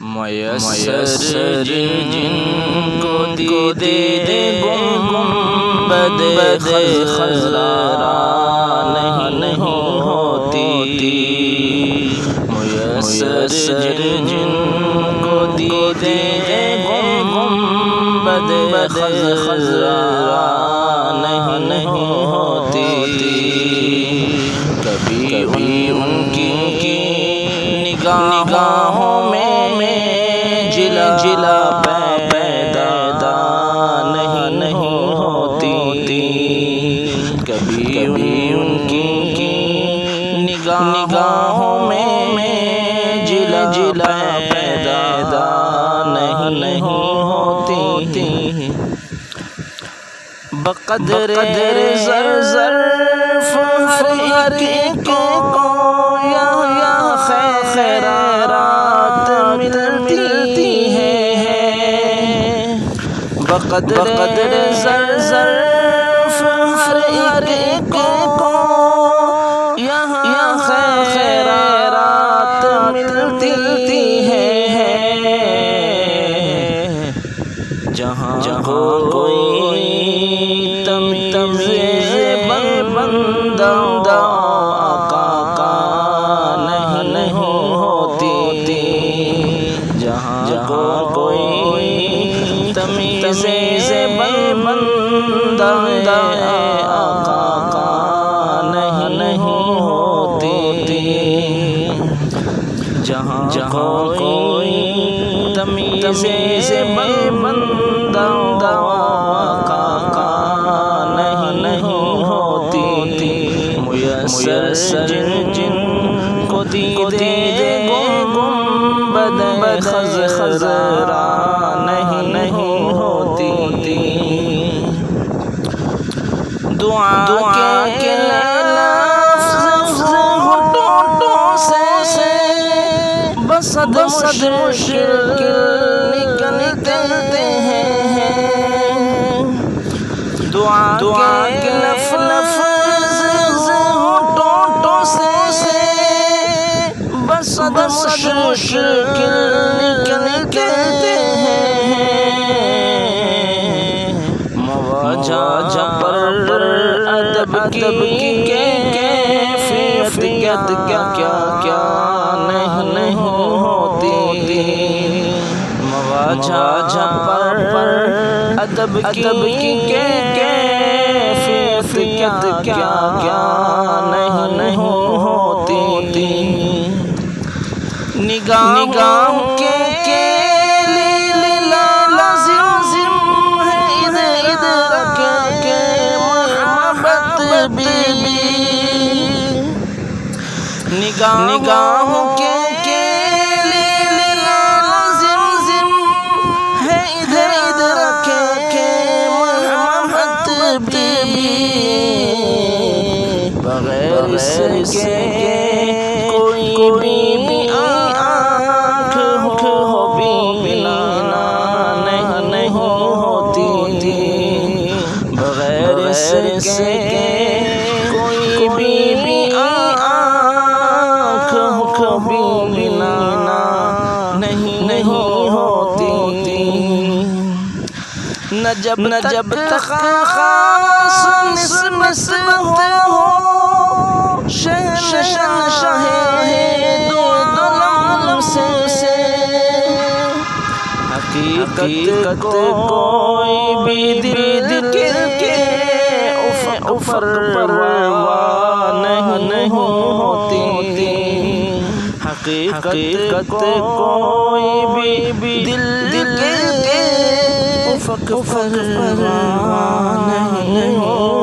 میسر جن کو دیدے گنبد خضرا نہیں ہوتی، میسر جن کو دیدے گنبد خضرا نہیں ہوتی، کبھی ان کی نگاہوں میں جلا پیدا نہیں ہوتی، کبھی ان کی نگاہوں میں جلا پیدا نہیں ہوتی، بقدر ظرف ہر ایک کو یا خیرات ملتی ہے، بقدر ظرف ہر ایک کو یہاں خیرات ملتی ہے، جہاں کوئی تمیز بندہ آقا کا نہیں ہوتی، جہاں کوئی تمیز بندہ آقا کا نہیں ہوتی، جہاں کوئی تمیز بندہ آقا کا نہیں ہوتی، میسر جن کو دیدے گنبد خضرا نہیں ہوتی، دعا کے لفظ ہونٹوں سے بصد مشکل نکلتے ہیں، دعا کے لفظ ہونٹوں سے بصد مشکل نکلتے ہیں، مواجہ پر ادب کی کیفیت کیا نہیں ہوتی، مواجہ پر ادب کی کیفیت کیا نہیں ہوتی، نگاہ کے لیے لازم ہے ادھر کے محبت بھی، نگاہ کے لیے لازم ہے ادھر کے محبت بھی، بغیر اس کے کوئی بھی آنکھ ہو بینا نہیں ہوتی، بغیر اس کے کوئی بھی آنکھ ہو بینا نہیں ہوتی، نہ جب تک خاص نسبت ہو شہنشاہ دو عالم سے، حقیقت کوئی بھی دل کے پرواہ نہیں ہوتی، حقیقت کوئی بھی دل کے پرواہ نہیں ہوتی۔